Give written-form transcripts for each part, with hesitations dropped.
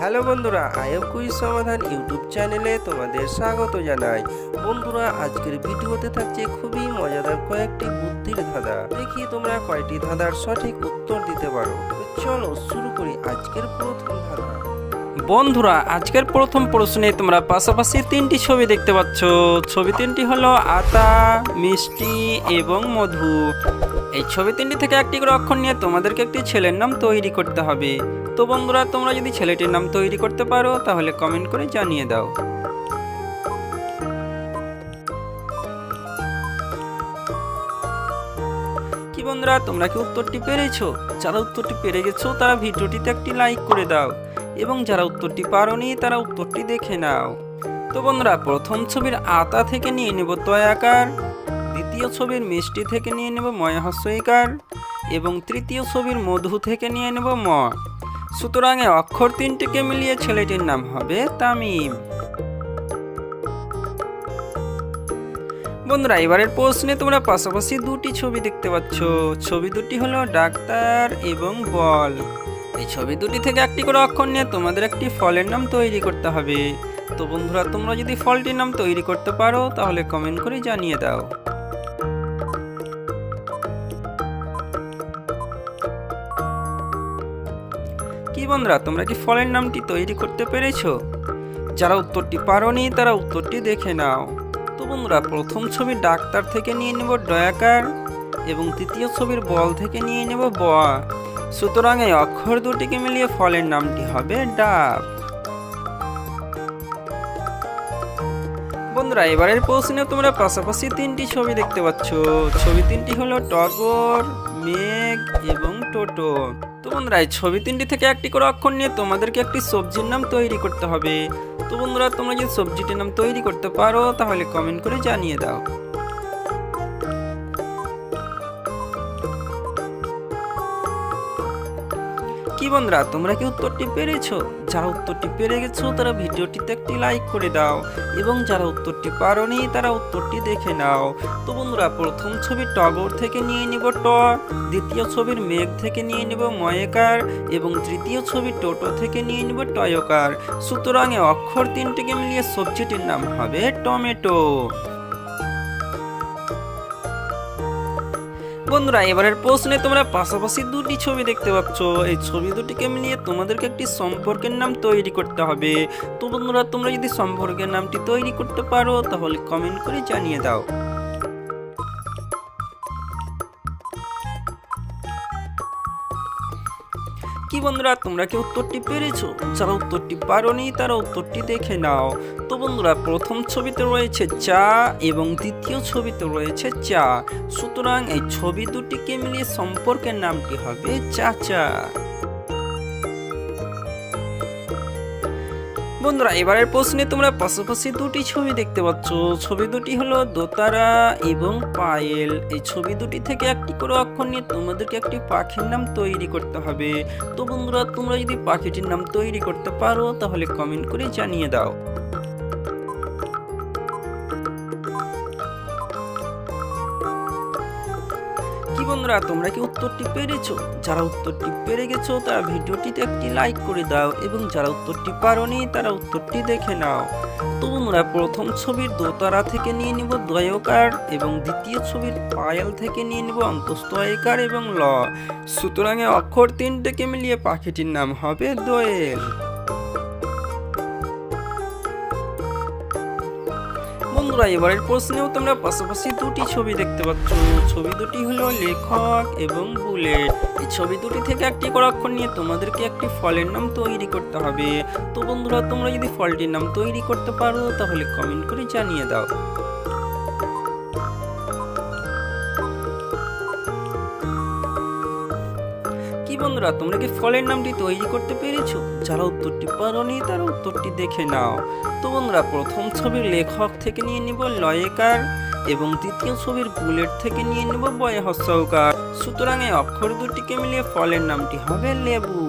Hello বন্ধুরা, IM quiz সমাধান YouTube চ্যানেলে তোমাদের স্বাগত জানাই। বন্ধুরা, আজকের ভিডিওতে থাকছে খুবই মজাদার কয়েকটি বুদ্ধির ধাঁধা। দেখি তোমরা কয়টি ধাঁধার সঠিক উত্তর দিতে পারো। তো চলো শুরু করি আজকের প্রথম ধাঁধা। বন্ধুরা, আজকের প্রথম প্রশ্নে তোমরা পাশাপাশি তিনটি ছবি দেখতে পাচ্ছ। ছবি তিনটি হলো আতা, মিষ্টি এবং মধু। এই ছবি তিনটি থেকে একটি করে অক্ষর নিয়ে তোমাদেরকে একটি ছেলের নাম তৈরি করতে হবে। তো বন্ধুরা, তোমরা যদি ছেলেটির নাম তৈরি করতে পারো তাহলে কমেন্ট করে জানিয়ে দাও। কি বন্ধুরা, তোমরা কি উত্তরটি পেরেছো? যারা উত্তরটি পেরে গেছো তারা ভিডিওটিতে একটি লাইক করে দাও, এবং যারা উত্তরটি পারোনি তারা উত্তরটি দেখে নাও। তো বন্ধুরা, প্রথম ছবির আতা থেকে নিয়ে নেব তয়াকার, দ্বিতীয় ছবির মিষ্টি থেকে নিয়ে নেব ময়হস্যইকার, এবং তৃতীয় ছবির মধু থেকে নিয়ে নেব ম। সুতরাং অক্ষর তিনটিকে মিলিয়ে ছেলেটির নাম হবে তামিম। বন্ধুরা, এবারের প্রশ্নে তোমরা পাশাপাশি দুটি ছবি দেখতে পাচ্ছ। ছবি দুটি হলো ডাক্তার এবং বল। এই ছবি দুটি থেকে একটি করে অক্ষর নিয়ে তোমাদের একটি ফলের নাম তৈরি করতে হবে। তো বন্ধুরা, তোমরা যদি ফলটির নাম তৈরি করতে পারো তাহলে কমেন্ট করে জানিয়ে দাও। কি বন্ধুরা, তোমরা কি ফলের নামটি তৈরি করতে পেরেছো? যারা উত্তরটি পারোনি তারা উত্তরটি দেখে নাও। তো বন্ধুরা, প্রথম ছবির ডাক্তার থেকে নিয়ে নেব ডয়াকার, এবং তৃতীয় ছবির বল থেকে নিয়ে নেব ব। সুতরাং এই অক্ষর দুটিকে মিলিয়ে ফলের নামটি হবে ডাব। বন্ধুরা, এবারের প্রশ্নে তোমরা পাশাপাশি তিনটি ছবি দেখতে পাচ্ছ। ছবি তিনটি হলো টগর, মেঘ এবং টোটো। তো বন্ধুরা, এই ছবি তিনটি থেকে একটি করে অক্ষর নিয়ে তোমাদেরকে একটি সবজির নাম তৈরি করতে হবে। তো বন্ধুরা, তোমরা যদি সবজিটির নাম তৈরি করতে পারো তাহলে কমেন্ট করে জানিয়ে দাও। কি বন্ধুরা, তোমরা কি উত্তরটি পেরেছো? যারা উত্তরটি পেরে গেছো তারা ভিডিওটিতে একটি লাইক করে দাও, এবং যারা উত্তরটি পারোনি তারা উত্তরটি দেখে নাও। তো বন্ধুরা, প্রথম ছবি টগর থেকে নিয়ে নিব ট, দ্বিতীয় ছবির মেঘ থেকে নিয়ে নিব ময়কার, এবং তৃতীয় ছবি টোটো থেকে নিয়ে নিব টয়কার। সুতরাং অক্ষর তিনটিকে মিলিয়ে সবজিটির নাম হবে টমেটো। বন্ধুরা, এবারের প্রশ্নে তোমরা পাশাপাশি দুটি ছবি দেখতে পাচ্ছ। এই ছবি দুটিকে মিলিয়ে তোমাদেরকে একটি সম্পর্কের নাম তৈরি করতে হবে। তো বন্ধুরা, তোমরা যদি সম্পর্কের নামটি তৈরি করতে পারো তাহলে কমেন্ট করে জানিয়ে দাও। কি বন্ধুরা, তোমরা কি উত্তরটি পেরেছো? যারা উত্তরটি পারোনি তারা উত্তরটি দেখে নাও। তো বন্ধুরা, প্রথম ছবিতে রয়েছে চা এবং দ্বিতীয় ছবিতে রয়েছে চা। সুতরাং এই ছবি দুটিকে মিলিয়ে সম্পর্কের নামটি হবে চাচা। বন্ধুরা, এবারের প্রশ্নে তোমরা পাশাপাশি দুটি ছবি দেখতে পাচ্ছ। ছবি দুটি হলো দোতারা এবং পায়েল। এই ছবি দুটি থেকে একটি করে অক্ষর নিয়ে তোমাদেরকে একটি পাখির নাম তৈরি করতে হবে। তো বন্ধুরা, তোমরা যদি পাখিটির নাম তৈরি করতে পারো তাহলে কমেন্ট করে জানিয়ে দাও। কি বন্ধুরা, তোমরা কি উত্তরটি পেরেছো? যারা উত্তরটি পেরে গেছো তারা ভিডিওটিতে একটি লাইক করে দাও, এবং যারা উত্তরটি পারোনি তারা উত্তরটি দেখে নাও। তো বন্ধুরা, প্রথম ছবির দোতারা থেকে নিয়ে নিব দ্বয়কার, এবং দ্বিতীয় ছবির পায়েল থেকে নিয়ে নিব অন্তস্তয়কার এবং ল। সুতরাং অক্ষর তিনটিকে মিলিয়ে পাখিটির নাম হবে দোয়েল। বন্ধুরা, এবারের প্রশ্নেও তোমরা পাশাপাশি দুটি ছবি দেখতে পাচ্ছ। ছবি দুটি হলো লেখক এবং বুলেট। এই ছবি দুটি থেকে একটি করে অক্ষর নিয়ে তোমাদেরকে একটি ফলের নাম তৈরি করতে হবে। তো বন্ধুরা, তোমরা যদি ফলটির নাম তৈরি করতে পারো তাহলে কমেন্ট করে জানিয়ে দাও। কি বন্ধুরা, তোমরা কি ফলের নামটি তৈরি করতে পেরেছো? যারা উত্তরটি পারোনি তারা উত্তরটি দেখে নাও। তো বন্ধুরা, প্রথম ছবির লেখক থেকে নিয়ে নিব লয়েকার, এবং দ্বিতীয় ছবির বুলেট থেকে নিয়ে নেব বয়হস্যকার। সুতরাং এই অক্ষর দুটিকে মিলিয়ে ফলের নামটি হবে লেবু।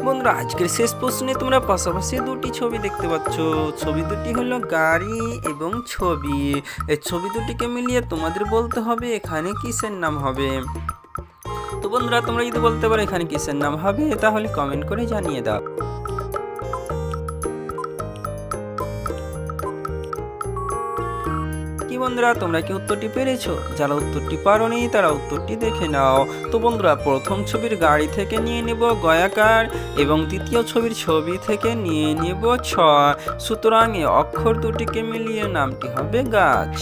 বন্ধুরা, আজকের শেষ প্রশ্নে তোমরা পাশাপাশি দুটি ছবি দেখতে পাচ্ছ। ছবি দুটি হলো গাড়ি এবং ছবি। এই ছবি দুটিকে মিলিয়ে তোমাদের বলতে হবে এখানে কিসের নাম হবে। তো বন্ধুরা তোমরা যদি বলতে পারো এখানে কিসের নাম হবে তাহলে কমেন্ট করে জানিয়ে দাও। কি বন্ধুরা তোমরা কি উত্তরটি পেরেছো? যারা উত্তরটি পারোনি তারা উত্তরটি দেখে নাও। তো বন্ধুরা প্রথম ছবির গাড়ি থেকে নিয়ে নেব গয়াকার এবং দ্বিতীয় ছবির ছবি থেকে নিয়ে নেব ছ, সুতরাং এই অক্ষর দুটিকে মিলিয়ে নামটি হবে গাছ।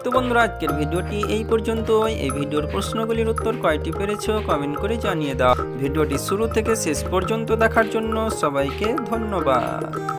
তো বন্ধুরা আজকের ভিডিওটি এই পর্যন্তই। এই ভিডিওর প্রশ্নগুলির উত্তর কয়টি পেরেছো কমেন্ট করে জানিয়ে দাও। ভিডিওটি শুরু থেকে শেষ পর্যন্ত দেখার জন্য সবাইকে ধন্যবাদ।